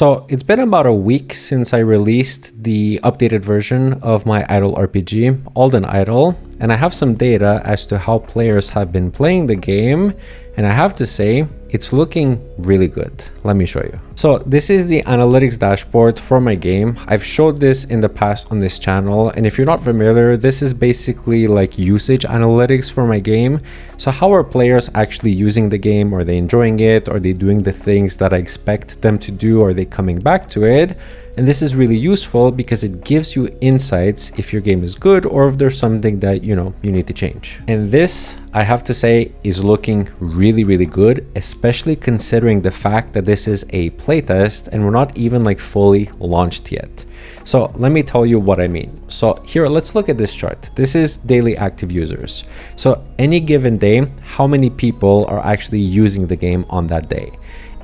So it's been about a week since I released the updated version of my Idle RPG, Alden Idle, and I have some data as to how players have been playing the game, and I have to say, it's looking really good. Let me show you. So this is the analytics dashboard for my game. I've showed this in the past on this channel, and if you're not familiar, this is basically like usage analytics for my game. So how are players actually using the game? Are they enjoying it? Are they doing the things that I expect them to do? Are they coming back to it? And this is really useful because it gives you insights if your game is good or if there's something that, you need to change. And this, I have to say, is looking really, really good, especially considering the fact that this is a playtest and we're not even like fully launched yet. So let me tell you what I mean. So here, let's look at this chart. This is daily active users. So any given day, how many people are actually using the game on that day?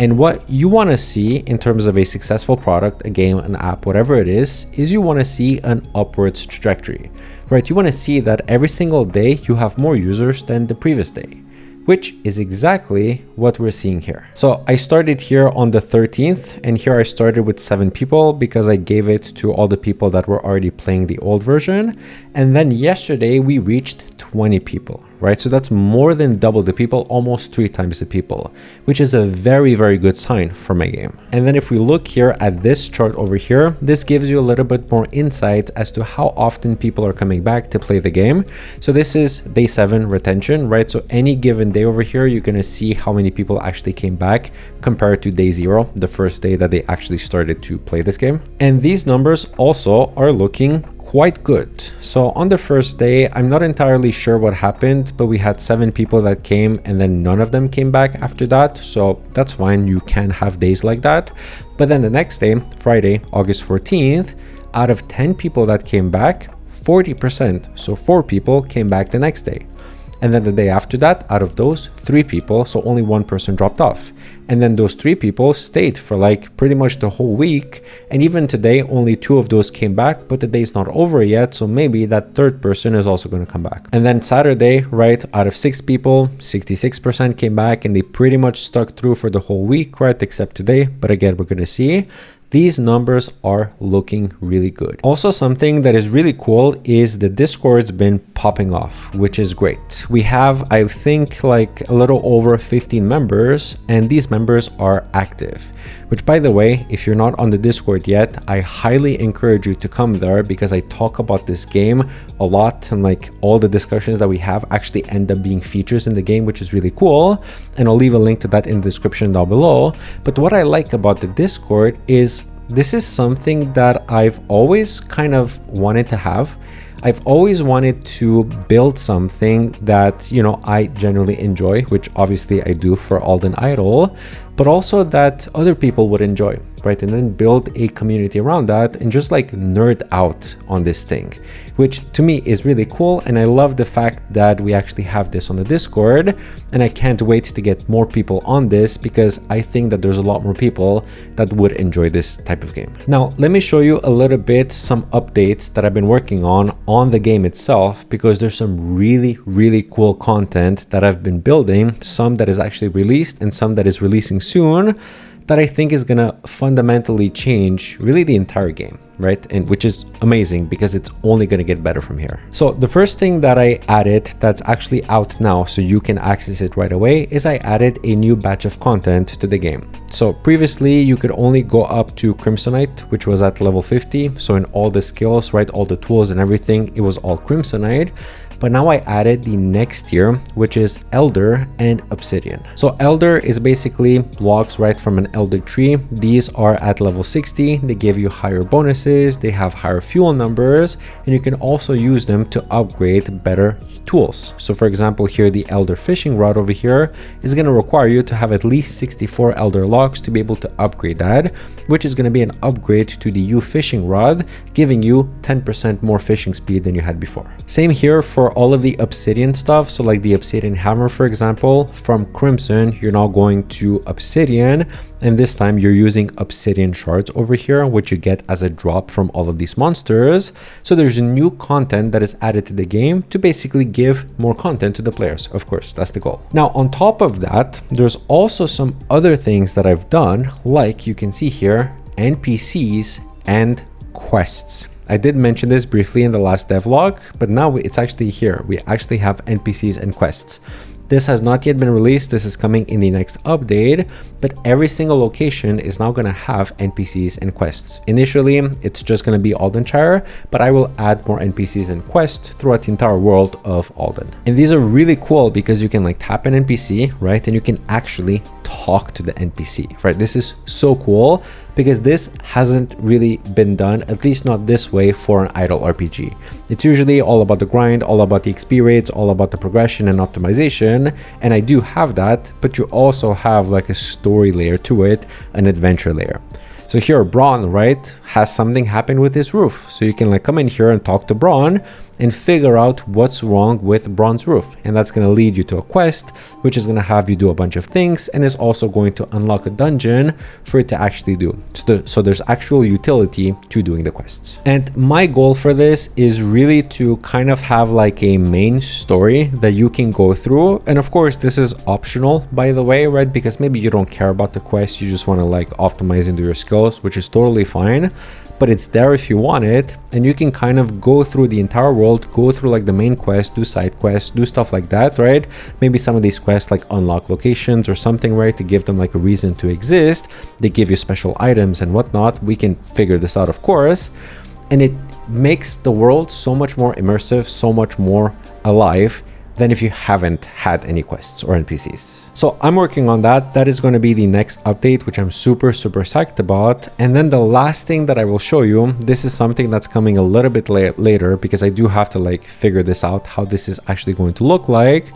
And what you want to see in terms of a successful product, a game, an app, whatever it is you want to see an upwards trajectory, right? You want to see that every single day you have more users than the previous day, which is exactly what we're seeing here. So I started here on the 13th, and here I started with 7 people because I gave it to all the people that were already playing the old version. And then yesterday we reached 20 people, right? So that's more than double the people, almost 3 times the people, which is a very, very good sign for my game. And then if we look here at this chart over here, this gives you a little bit more insight as to how often people are coming back to play the game. So this is day 7 retention, right? So any given day over here, you're going to see how many people actually came back compared to day 0, the first day that they actually started to play this game. And these numbers also are looking quite good. So on the first day, I'm not entirely sure what happened, but we had 7 people that came and then none of them came back after that. So that's fine. You can have days like that. But then the next day, Friday, August 14th, out of 10 people that came back, 40%, so 4 people came back the next day. And then the day after that, out of those 3 people, so only 1 person dropped off. And then those 3 people stayed for like pretty much the whole week. And even today, only 2 of those came back, but the day's not over yet. So maybe that 3rd person is also going to come back. And then Saturday, right, out of 6 people, 66% came back and they pretty much stuck through for the whole week, right, except today. But again, we're going to see. These numbers are looking really good. Also, something that is really cool is the Discord's been popping off, which is great. We have, I think, like a little over 15 members, and these members are active. Which, by the way, if you're not on the Discord yet, I highly encourage you to come there because I talk about this game a lot, and like all the discussions that we have actually end up being features in the game, which is really cool. And I'll leave a link to that in the description down below. But what I like about the Discord is this is something that I've always kind of wanted to have. I've always wanted to build something that, I genuinely enjoy, which obviously I do for Alden Idle, but also that other people would enjoy, right? And then build a community around that and just like nerd out on this thing, which to me is really cool. And I love the fact that we actually have this on the Discord, and I can't wait to get more people on this because I think that there's a lot more people that would enjoy this type of game. Now, let me show you a little bit some updates that I've been working on the game itself, because there's some really, really cool content that I've been building, some that is actually released and some that is releasing soon, that I think is gonna fundamentally change really the entire game, right? And which is amazing because it's only gonna get better from here. So the first thing that I added that's actually out now so you can access it right away is I added a new batch of content to the game. So previously you could only go up to Crimsonite, which was at level 50. So in all the skills, right, all the tools and everything, it was all Crimsonite. But now I added the next tier, which is Elder and Obsidian. So Elder is basically logs right from an Elder tree. These are at level 60. They give you higher bonuses. They have higher fuel numbers, and you can also use them to upgrade better tools. So for example, here the Elder fishing rod over here is going to require you to have at least 64 Elder logs to be able to upgrade that, which is going to be an upgrade to the U fishing rod, giving you 10% more fishing speed than you had before. Same here for all of the Obsidian stuff. So like the Obsidian hammer, for example, from Crimson, you're now going to Obsidian, and this time you're using Obsidian shards over here, which you get as a drop from all of these monsters. So there's new content that is added to the game to basically give more content to the players. Of course, that's the goal. Now, on top of that, there's also some other things that I've done, like you can see here, NPCs and quests. I did mention this briefly in the last devlog, but now it's actually here. We actually have NPCs and quests. This has not yet been released. This is coming in the next update, but every single location is now going to have NPCs and quests. Initially, it's just going to be Aldenshire, but I will add more NPCs and quests throughout the entire world of Alden. And these are really cool because you can like tap an NPC, right? And you can actually talk to the NPC, right? This is so cool because this hasn't really been done, at least not this way, for an idle RPG. It's usually all about the grind, all about the XP rates, all about the progression and optimization. And I do have that, but you also have like a story layer to it, an adventure layer. So here, Braun, right, has something happen with his roof. So you can like come in here and talk to Braun and figure out what's wrong with Braun's roof. And that's going to lead you to a quest, which is going to have you do a bunch of things and is also going to unlock a dungeon for it to actually do. So there's actual utility to doing the quests. And my goal for this is really to kind of have like a main story that you can go through. And of course, this is optional, by the way, right? Because maybe you don't care about the quest. You just want to like optimize into your skills, which is totally fine. But it's there if you want it, and you can kind of go through the entire world, go through like the main quest, do side quests, do stuff like that, right? Maybe some of these quests like unlock locations or something, right, to give them like a reason to exist. They give you special items and whatnot. We can figure this out, of course, and it makes the world so much more immersive, so much more alive than if you haven't had any quests or NPCs. So I'm working on that. That is going to be the next update, which I'm super psyched about. And then the last thing that I will show you, this is something that's coming a little bit later because I do have to like figure this out, how this is actually going to look like.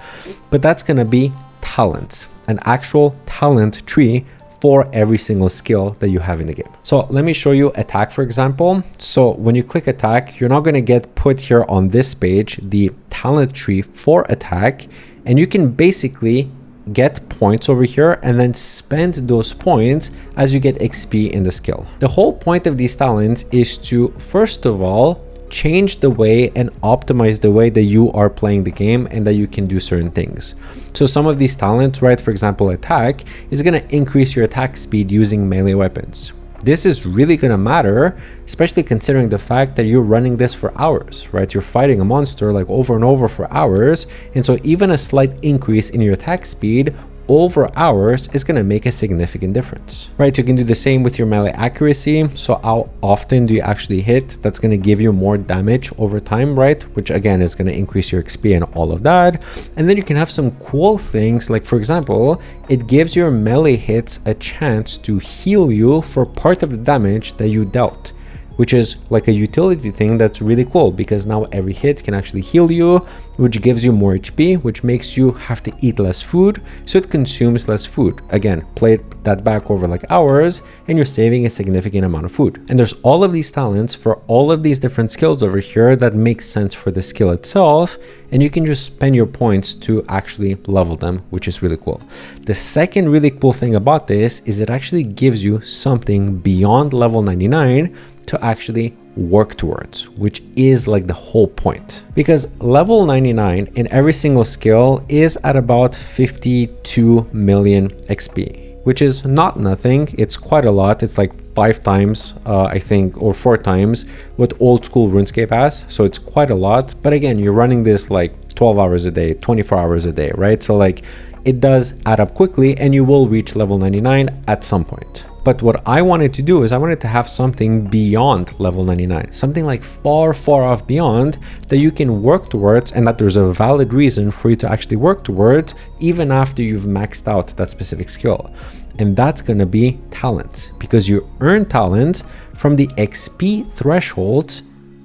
But that's going to be talents, an actual talent tree for every single skill that you have in the game. So let me show you attack, for example. So when you click attack, you're not going to get put here on this page, the talent tree for attack. And you can basically get points over here and then spend those points as you get XP in the skill. The whole point of these talents is to, first of all, change the way and optimize the way that you are playing the game and that you can do certain things. So some of these talents, right, for example, attack is going to increase your attack speed using melee weapons. This is really going to matter, especially considering the fact that you're running this for hours, right? You're fighting a monster like over and over for hours. And so even a slight increase in your attack speed over hours is going to make a significant difference, right? You can do the same with your melee accuracy. So how often do you actually hit? That's going to give you more damage over time, right? Which again is going to increase your XP and all of that. And then you can have some cool things like, for example, it gives your melee hits a chance to heal you for part of the damage that you dealt, which is like a utility thing that's really cool because now every hit can actually heal you, which gives you more HP, which makes you have to eat less food, so it consumes less food. Again, play that back over like hours and you're saving a significant amount of food. And there's all of these talents for all of these different skills over here that makes sense for the skill itself, and you can just spend your points to actually level them, which is really cool. The second really cool thing about this is it actually gives you something beyond level 99 to actually work towards, which is like the whole point. Because level 99 in every single skill is at about 52 million XP, which is not nothing. It's quite a lot. It's like 5 times, I think, or 4 times what old school RuneScape has. So it's quite a lot. But again, you're running this like 12 hours a day, 24 hours a day, right? So like it does add up quickly and you will reach level 99 at some point. But what I wanted to do is I wanted to have something beyond level 99, something like far off beyond that you can work towards and that there's a valid reason for you to actually work towards even after you've maxed out that specific skill. And that's going to be talents, because you earn talents from the XP thresholds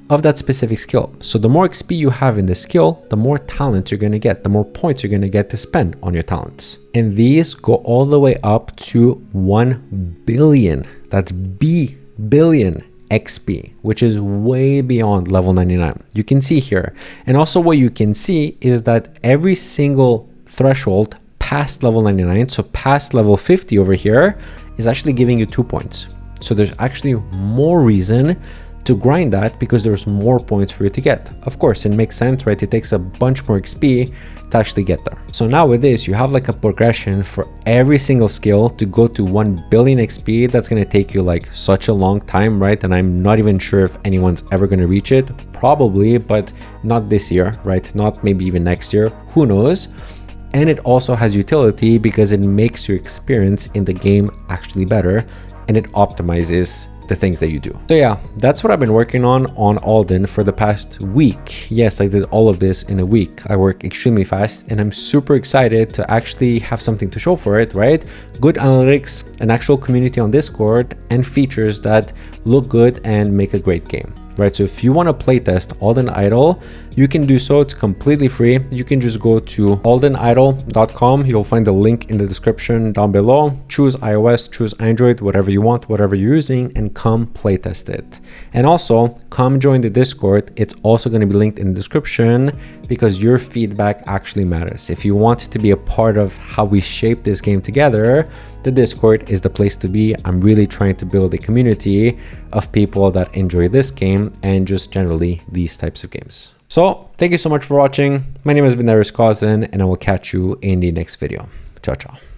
of that specific skill. So the more XP you have in the skill, the more talents you're going to get, the more points you're going to get to spend on your talents. And these go all the way up to 1 billion. That's billion XP, which is way beyond level 99. You can see here. And also what you can see is that every single threshold past level 99, so past level 50 over here, is actually giving you 2 points. So there's actually more reason to grind that because there's more points for you to get. Of course, it makes sense, right? It takes a bunch more XP to actually get there. So now with this, you have like a progression for every single skill to go to 1 billion XP. That's going to take you like such a long time, right? And I'm not even sure if anyone's ever going to reach it. Probably, but not this year, right? Not maybe even next year. Who knows? And it also has utility because it makes your experience in the game actually better, and it optimizes the things that you do. So yeah, that's what I've been working on Alden for the past week. Yes, I did all of this in a week. I work extremely fast and I'm super excited to actually have something to show for it, right? Good analytics, an actual community on Discord, and features that look good and make a great game. Right, so if you want to playtest Alden Idle, you can do so. It's completely free. You can just go to aldenidle.com. You'll find the link in the description down below. Choose iOS, choose Android, whatever you want, whatever you're using, and come playtest it. And also, come join the Discord. It's also going to be linked in the description because your feedback actually matters. If you want to be a part of how we shape this game together, the Discord is the place to be. I'm really trying to build a community of people that enjoy this game and just generally these types of games. So thank you so much for watching. My name has been Darius Cousin, and I will catch you in the next video. Ciao, ciao.